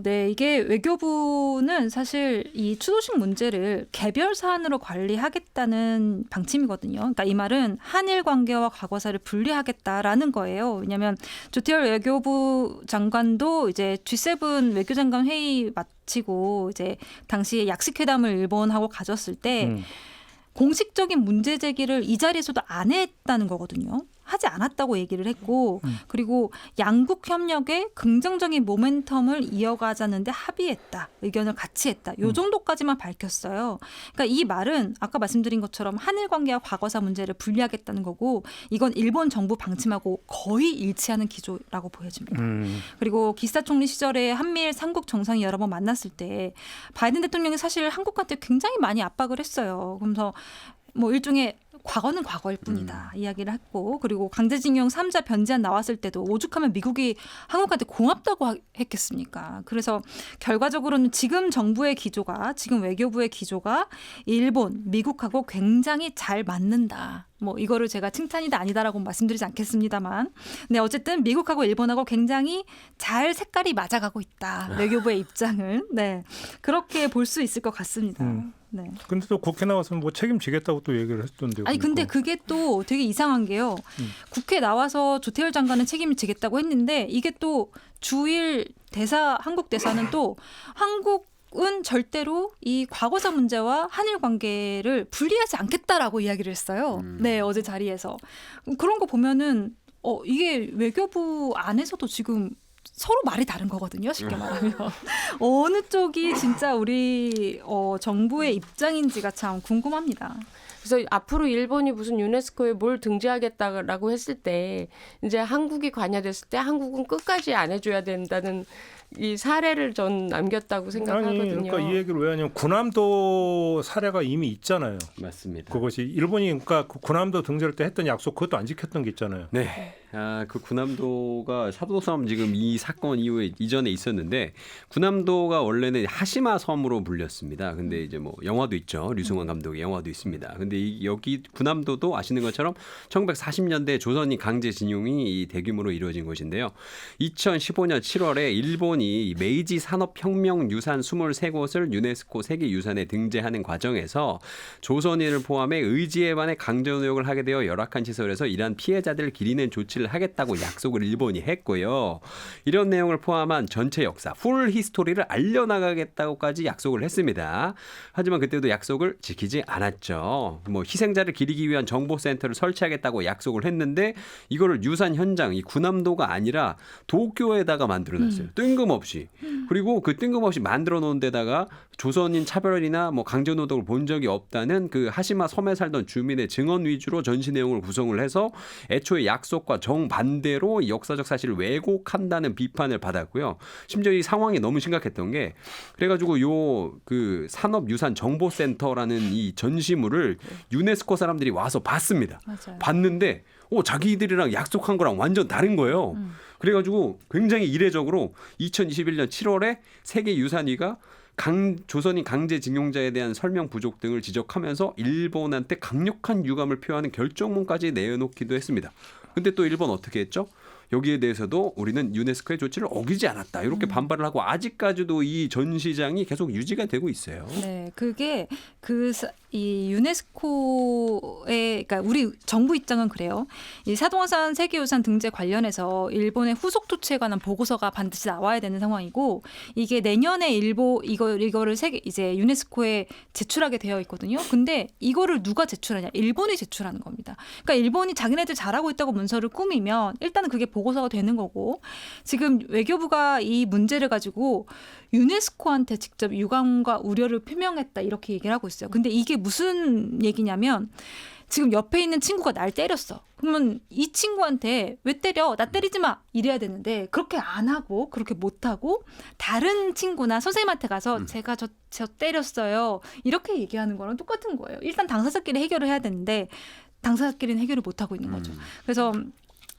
네. 이게 외교부는 사실 이 추도식 문제를 개별 사안으로 관리하겠다는 방침이거든요. 그러니까 이 말은 한일 관계와 과거사를 분리하겠다라는 거예요. 왜냐하면 조태열 외교부 장관도 이제 G7 외교장관 회의 마치고 이제 당시에 약식회담을 일본하고 가졌을 때 공식적인 문제 제기를 이 자리에서도 안 했다는 거거든요. 하지 않았다고 얘기를 했고 그리고 양국 협력에 긍정적인 모멘텀을 이어가자는데 합의했다. 의견을 같이 했다. 요 정도까지만 밝혔어요. 그러니까 이 말은 아까 말씀드린 것처럼 한일 관계와 과거사 문제를 분리하겠다는 거고 이건 일본 정부 방침하고 거의 일치하는 기조라고 보여집니다. 그리고 기시다 총리 시절에 한미일 삼국 정상이 여러 번 만났을 때 바이든 대통령이 사실 한국한테 굉장히 많이 압박을 했어요. 그러면서 뭐 일종의 과거는 과거일 뿐이다 이야기를 했고 그리고 강제징용 3자 변제안 나왔을 때도 오죽하면 미국이 한국한테 고맙다고 했겠습니까. 그래서 결과적으로는 지금 정부의 기조가 지금 외교부의 기조가 일본, 미국하고 굉장히 잘 맞는다. 뭐 이거를 제가 칭찬이다 아니다라고 말씀드리지 않겠습니다만 네 어쨌든 미국하고 일본하고 굉장히 잘 색깔이 맞아가고 있다. 외교부의 입장은 네 그렇게 볼 수 있을 것 같습니다. 네. 근데 또 국회 나와서 뭐 책임지겠다고 또 얘기를 했던데요. 아니 근데 그게 또 되게 이상한 게요. 국회 나와서 조태열 장관은 책임을 지겠다고 했는데 이게 또 주일 대사 한국 대사는 또 한국은 절대로 이 과거사 문제와 한일 관계를 분리하지 않겠다라고 이야기를 했어요. 네 어제 자리에서 그런 거 보면은 이게 외교부 안에서도 지금 서로 말이 다른 거거든요. 쉽게 말하면. 어느 쪽이 진짜 우리 정부의 입장인지가 참 궁금합니다. 그래서 앞으로 일본이 무슨 유네스코에 뭘 등재하겠다라고 했을 때 이제 한국이 관여됐을 때 한국은 끝까지 안 해줘야 된다는 이 사례를 전 남겼다고 생각하거든요. 아니, 그러니까 이 얘기를 왜 하냐면 군함도 사례가 이미 있잖아요. 맞습니다. 그것이 일본이 그러니까 그 군함도 등재할 때 했던 약속 그것도 안 지켰던 게 있잖아요. 네. 그 군함도가 사도섬 지금 이 사건 이후에 이전에 있었는데 군함도가 원래는 하시마 섬으로 불렸습니다. 근데 이제 뭐 영화도 있죠. 류승환 감독의 영화도 있습니다. 근데 여기 군함도도 아시는 것처럼 1940년대 조선인 강제징용이 이 대규모로 이루어진 것인데요. 2015년 7월에 일본이 메이지 산업혁명 유산 23곳을 유네스코 세계유산에 등재하는 과정에서 조선인을 포함해 의지에 반해 강제노역을 하게 되어 열악한 시설에서 일한 피해자들을 기리는 조치를 하겠다고 약속을 일본이 했고요. 이런 내용을 포함한 전체 역사, 풀 히스토리를 알려나가겠다고까지 약속을 했습니다. 하지만 그때도 약속을 지키지 않았죠. 뭐 희생자를 기리기 위한 정보센터를 설치하겠다고 약속을 했는데 이거를 유산 현장, 이 군함도가 아니라 도쿄에다가 만들어놨어요. 뜬금없이. 그리고 그 뜬금없이 만들어 놓은 데다가 조선인 차별이나 뭐 강제노동을 본 적이 없다는 그 하시마 섬에 살던 주민의 증언 위주로 전시 내용을 구성을 해서 애초에 약속과 정반대로 역사적 사실을 왜곡한다는 비판을 받았고요. 심지어 이 상황이 너무 심각했던 게 그래가지고 그 산업유산정보센터라는 이 전시물을 유네스코 사람들이 와서 봤습니다. 맞아요. 봤는데 자기들이랑 약속한 거랑 완전 다른 거예요. 그래가지고 굉장히 이례적으로 2021년 7월에 세계유산위가 조선인 강제징용자에 대한 설명 부족 등을 지적하면서 일본한테 강력한 유감을 표하는 결정문까지 내놓기도 했습니다. 근데 또 일본 어떻게 했죠? 여기에 대해서도 우리는 유네스코의 조치를 어기지 않았다. 이렇게 반발을 하고 아직까지도 이 전시장이 계속 유지가 되고 있어요. 네, 그게 이 유네스코의 그러니까 우리 정부 입장은 그래요. 이 사동화산 세계유산 등재 관련해서 일본의 후속 조치에 관한 보고서가 반드시 나와야 되는 상황이고 이게 내년에 이거를 이제 유네스코에 제출하게 되어 있거든요. 근데 이거를 누가 제출하냐? 일본이 제출하는 겁니다. 그러니까 일본이 자기네들 잘하고 있다고 문서를 꾸미면 일단은 그게 보고서가 되는 거고 지금 외교부가 이 문제를 가지고 유네스코한테 직접 유감과 우려를 표명했다 이렇게 얘기를 하고 있어요. 근데 이게 무슨 얘기냐면 지금 옆에 있는 친구가 날 때렸어. 그러면 이 친구한테 왜 때려? 나 때리지 마. 이래야 되는데 그렇게 안 하고 그렇게 못 하고 다른 친구나 선생님한테 가서 제가 저 때렸어요. 이렇게 얘기하는 거랑 똑같은 거예요. 일단 당사자끼리 해결을 해야 되는데 당사자끼리는 해결을 못 하고 있는 거죠. 그래서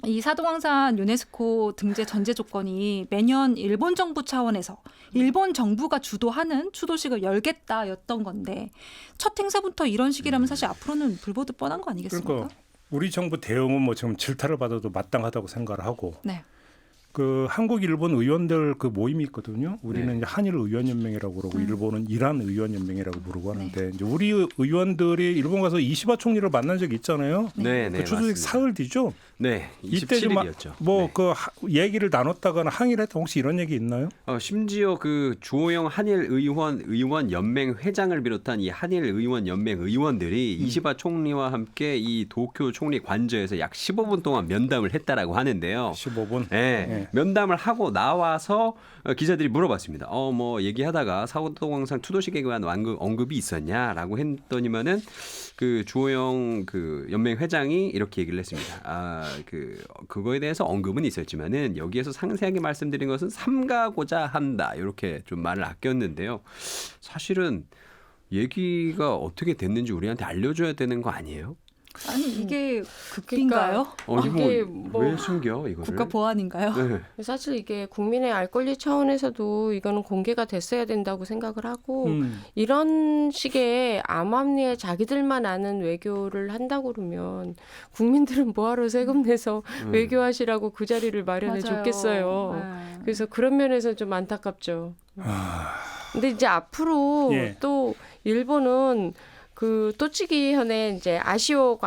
이 사동항산 유네스코 등재 전제 조건이 매년 일본 정부 차원에서 일본 정부가 주도하는 추도식을 열겠다였던 건데 첫 행사부터 이런 식이라면 사실 앞으로는 불보듯 뻔한 거 아니겠습니까? 그러니까 우리 정부 대응은 뭐 지금 질타를 받아도 마땅하다고 생각을 하고 네. 그 한국 일본 의원들 그 모임이 있거든요. 우리는 네. 이제 한일 의원 연맹이라고 그러고 일본은 이란 의원 연맹이라고 부르고 하는데 이제 우리 의원들이 일본 가서 이시바 총리를 만난 적이 있잖아요. 네, 네, 그 추수식 맞습니다. 사흘 뒤죠. 네, 이때 좀 27일이었죠. 뭐그 얘기를 나눴다거나 항의를 했던 혹시 이런 얘기 있나요? 심지어 그 주호영 한일 의원 연맹 회장을 비롯한 이 한일 의원 연맹 의원들이 이시바 총리와 함께 이 도쿄 총리 관저에서 약 15분 동안 면담을 했다라고 하는데요. 15분. 네, 네. 면담을 하고 나와서 기자들이 물어봤습니다. 뭐 얘기하다가 사도광산 투도식에 관한 언급이 있었냐라고 했더니만은 그 주호영 그 연맹 회장이 이렇게 얘기를 했습니다. 그거에 대해서 언급은 있었지만은 여기에서 상세하게 말씀드린 것은 삼가고자 한다. 이렇게 좀 말을 아꼈는데요. 사실은 얘기가 어떻게 됐는지 우리한테 알려줘야 되는 거 아니에요? 아니 이게 급인가요? 이게 이거 뭐 왜 숨겨 이거를? 국가 보안인가요? 네. 사실 이게 국민의 알 권리 차원에서도 이거는 공개가 됐어야 된다고 생각을 하고 이런 식의 암암리에 자기들만 아는 외교를 한다고 그러면 국민들은 뭐하러 세금 내서 외교하시라고 그 자리를 마련해 맞아요. 줬겠어요. 네. 그래서 그런 면에서 좀 안타깝죠. 근데 이제 앞으로 예. 또 일본은 그 또치기 현에 이제 아시오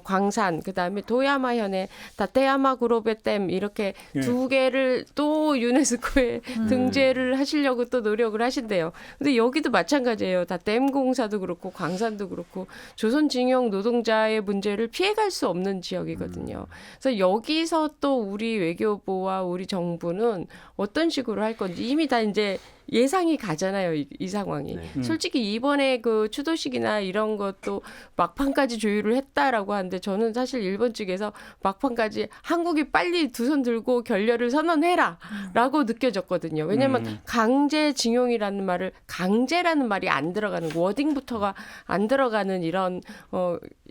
광산 그다음에 도야마 현에 다테야마 구로베 댐 이렇게 예. 두 개를 또 유네스코에 등재를 하시려고 또 노력을 하신대요. 근데 여기도 마찬가지예요. 다 댐 공사도 그렇고 광산도 그렇고 조선징용 노동자의 문제를 피해갈 수 없는 지역이거든요. 그래서 여기서 또 우리 외교부와 우리 정부는 어떤 식으로 할 건지 이미 다 이제 예상이 가잖아요. 이 상황이. 네. 솔직히 이번에 그 추도식이나 이런 것도 막판까지 조율을 했다라고 하는데 저는 사실 일본 측에서 막판까지 한국이 빨리 두 손 들고 결렬을 선언해라라고 느껴졌거든요. 왜냐하면 강제징용이라는 말을 강제라는 말이 안 들어가는 워딩부터가 안 들어가는 이런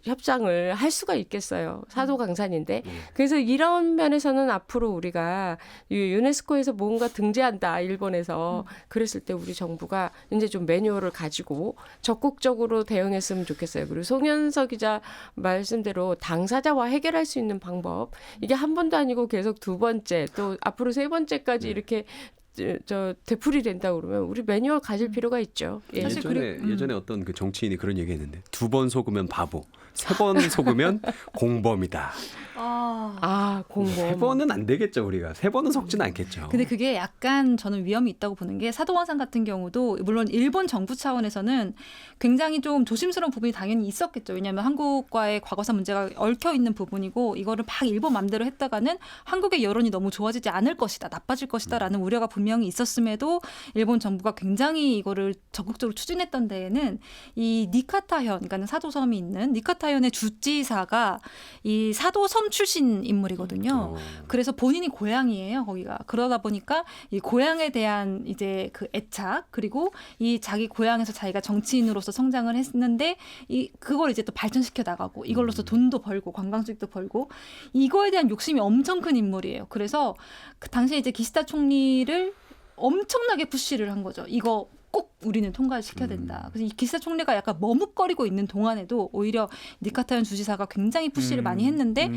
협상을 할 수가 있겠어요. 사도광산인데. 그래서 이런 면에서는 앞으로 우리가 유네스코에서 뭔가 등재한다. 일본에서. 그랬을 때 우리 정부가 이제 좀 매뉴얼을 가지고 적극적으로 대응했으면 좋겠어요. 그리고 송현석 기자 말씀대로 당사자와 해결할 수 있는 방법. 이게 한 번도 아니고 계속 두 번째 또 앞으로 세 번째까지 이렇게 되풀이 된다 그러면 우리 매뉴얼 가질 필요가 있죠. 예. 사실 예전에 어떤 그 정치인이 그런 얘기했는데 2번 속으면 바보, 3번 속으면 공범이다. 공범. 3번은 안 되겠죠 우리가. 3번은 속지는 않겠죠. 근데 그게 약간 저는 위험이 있다고 보는 게 사도광산 같은 경우도 물론 일본 정부 차원에서는 굉장히 좀 조심스러운 부분이 당연히 있었겠죠. 왜냐하면 한국과의 과거사 문제가 얽혀 있는 부분이고 이거를 막 일본 맘대로 했다가는 한국의 여론이 너무 좋아지지 않을 것이다, 나빠질 것이다라는 우려가 분명히 있었음에도 일본 정부가 굉장히 이거를 적극적으로 추진했던 데에는 이 니카타현, 그러니까 사도섬이 있는 니카타현의 주지사가 이 사도섬 출신 인물이거든요. 그래서 본인이 고향이에요, 거기가. 그러다 보니까 이 고향에 대한 이제 그 애착 그리고 이 자기 고향에서 자기가 정치인으로서 성장을 했는데 그걸 이제 또 발전시켜 나가고 이걸로서 돈도 벌고 관광 수익도 벌고 이거에 대한 욕심이 엄청 큰 인물이에요. 그래서 그 당시에 이제 기시다 총리를 엄청나게 푸시를 한 거죠. 이거 꼭 우리는 통과시켜야 된다. 그래서 이 기시다 총리가 약간 머뭇거리고 있는 동안에도 오히려 니카타현 주지사가 굉장히 푸시를 많이 했는데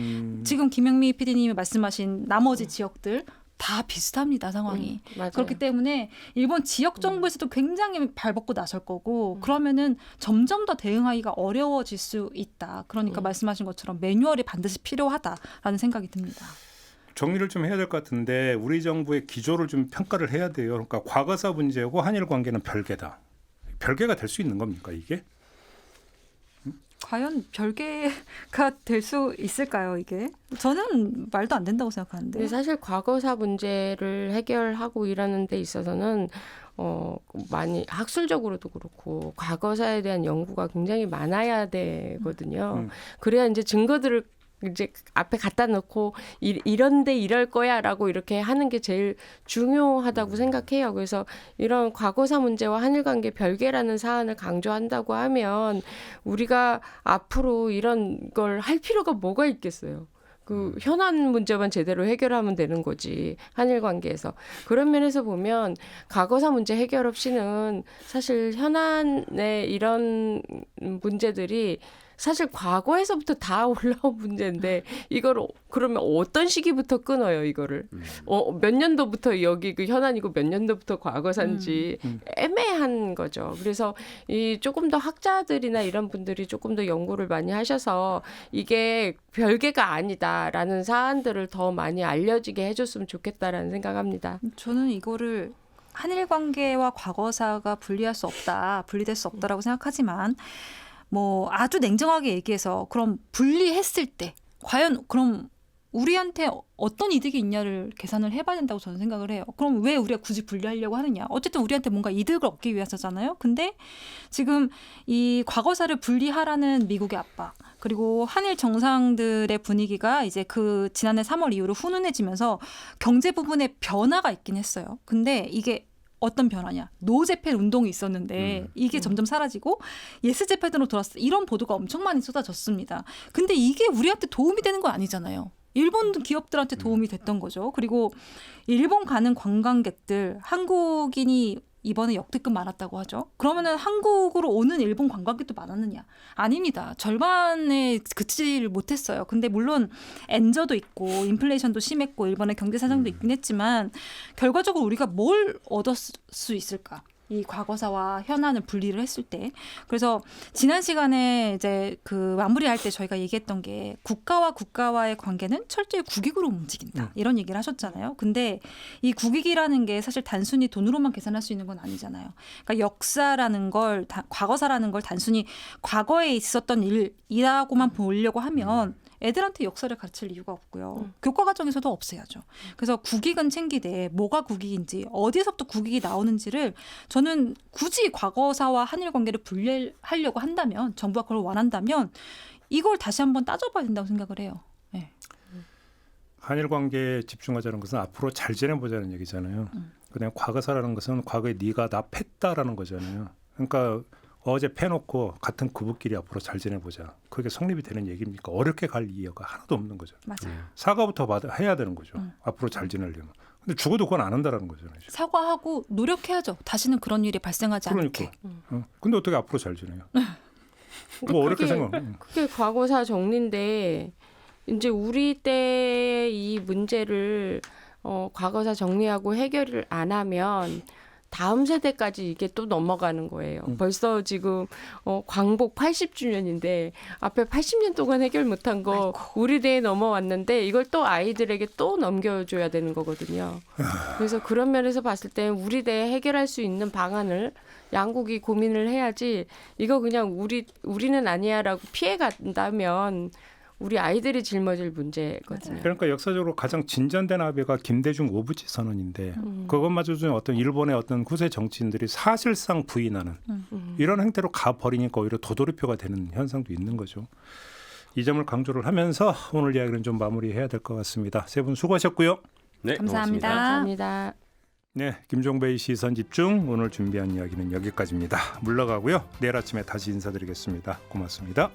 지금 김영미 PD님이 말씀하신 나머지 지역들 다 비슷합니다, 상황이. 맞아요. 그렇기 때문에 일본 지역 정부에서도 굉장히 발벗고 나설 거고 그러면은 점점 더 대응하기가 어려워질 수 있다. 그러니까 말씀하신 것처럼 매뉴얼이 반드시 필요하다라는 생각이 듭니다. 정리를 좀 해야 될 것 같은데 우리 정부의 기조를 좀 평가를 해야 돼요. 그러니까 과거사 문제고 한일 관계는 별개다. 별개가 될 수 있는 겁니까 이게? 과연 별개가 될 수 있을까요, 이게? 저는 말도 안 된다고 생각하는데. 근데 사실 과거사 문제를 해결하고 이러는 데 있어서는 많이 학술적으로도 그렇고 과거사에 대한 연구가 굉장히 많아야 되거든요. 그래야 이제 증거들을 이제 앞에 갖다 놓고 이런데 이럴 거야라고 이렇게 하는 게 제일 중요하다고 생각해요. 그래서 이런 과거사 문제와 한일 관계 별개라는 사안을 강조한다고 하면 우리가 앞으로 이런 걸 할 필요가 뭐가 있겠어요. 그 현안 문제만 제대로 해결하면 되는 거지 한일 관계에서. 그런 면에서 보면 과거사 문제 해결 없이는 사실 현안의 이런 문제들이 사실 과거에서부터 다 올라온 문제인데 이걸 그러면 어떤 시기부터 끊어요 이거를 몇 년도부터 여기 그 현안이고 몇 년도부터 과거사인지 애매한 거죠. 그래서 이 조금 더 학자들이나 이런 분들이 조금 더 연구를 많이 하셔서 이게 별개가 아니다라는 사안들을 더 많이 알려지게 해줬으면 좋겠다라는 생각합니다. 저는 이거를 한일 관계와 과거사가 분리될 수 없다라고 생각하지만 뭐 아주 냉정하게 얘기해서 그럼 분리했을 때 과연 그럼 우리한테 어떤 이득이 있냐를 계산을 해봐야 된다고 저는 생각을 해요. 그럼 왜 우리가 굳이 분리하려고 하느냐? 어쨌든 우리한테 뭔가 이득을 얻기 위해서잖아요. 근데 지금 이 과거사를 분리하라는 미국의 압박 그리고 한일 정상들의 분위기가 이제 그 지난해 3월 이후로 훈훈해지면서 경제 부분에 변화가 있긴 했어요. 근데 이게 어떤 변화냐? 노재팬 운동이 있었는데 이게 점점 사라지고 예스재팬으로 돌아왔어. 이런 보도가 엄청 많이 쏟아졌습니다. 근데 이게 우리한테 도움이 되는 건 아니잖아요. 일본 기업들한테 도움이 됐던 거죠. 그리고 일본 가는 관광객들 한국인이 이번에 역대급 많았다고 하죠. 그러면은 한국으로 오는 일본 관광객도 많았느냐? 아닙니다. 절반에 그치를 못했어요. 근데 물론 엔저도 있고 인플레이션도 심했고 일본의 경제 사정도 있긴 했지만 결과적으로 우리가 뭘 얻을 수 있을까? 이 과거사와 현안을 분리를 했을 때. 그래서 지난 시간에 이제 그 마무리할 때 저희가 얘기했던 게 국가와 국가와의 관계는 철저히 국익으로 움직인다. 이런 얘기를 하셨잖아요. 근데 이 국익이라는 게 사실 단순히 돈으로만 계산할 수 있는 건 아니잖아요. 그러니까 역사라는 걸, 과거사라는 걸 단순히 과거에 있었던 일이라고만 보려고 하면 애들한테 역사를 가르칠 이유가 없고요. 교과 과정에서도 없애야죠. 그래서 국익은 챙기되 뭐가 국익인지 어디서부터 국익이 나오는지를 저는 굳이 과거사와 한일 관계를 분리하려고 한다면 정부가 그걸 원한다면 이걸 다시 한번 따져봐야 된다고 생각을 해요. 네. 한일 관계에 집중하자는 것은 앞으로 잘 지내보자는 얘기잖아요. 그냥 과거사라는 것은 과거에 네가 나 팼다라는 거잖아요. 그러니까 어제 패놓고 같은 부부끼리 앞으로 잘 지내보자. 그게 성립이 되는 얘기입니까? 어렵게 갈 이유가 하나도 없는 거죠. 맞아요. 사과부터 해야 되는 거죠. 앞으로 잘 지내려면. 근데 죽어도 그건 안 한다라는 거잖아요. 지금. 사과하고 노력해야죠. 다시는 그런 일이 발생하지 그러니까. 않게. 근데 어떻게 앞으로 잘 지내요? 뭐 어렵게 생각. 그게 과거사 정리인데 이제 우리 때 이 문제를 과거사 정리하고 해결을 안 하면 다음 세대까지 이게 또 넘어가는 거예요. 벌써 지금 광복 80주년인데 앞에 80년 동안 해결 못한 거 우리 대에 넘어왔는데 이걸 또 아이들에게 또 넘겨줘야 되는 거거든요. 그래서 그런 면에서 봤을 때 우리 대에 해결할 수 있는 방안을 양국이 고민을 해야지 이거 그냥 우리는 아니야라고 피해 간다면 우리 아이들이 짊어질 문제거든요. 그러니까 역사적으로 가장 진전된 합의가 김대중 오부지 선언인데 그것마저도 어떤 일본의 어떤 후세 정치인들이 사실상 부인하는 이런 행태로 가버리니까 오히려 도돌이표가 되는 현상도 있는 거죠. 이 점을 강조를 하면서 오늘 이야기는 좀 마무리해야 될 것 같습니다. 세 분 수고하셨고요. 네, 감사합니다. 감사합니다. 네, 김종배의 시선집중 오늘 준비한 이야기는 여기까지입니다. 물러가고요. 내일 아침에 다시 인사드리겠습니다. 고맙습니다.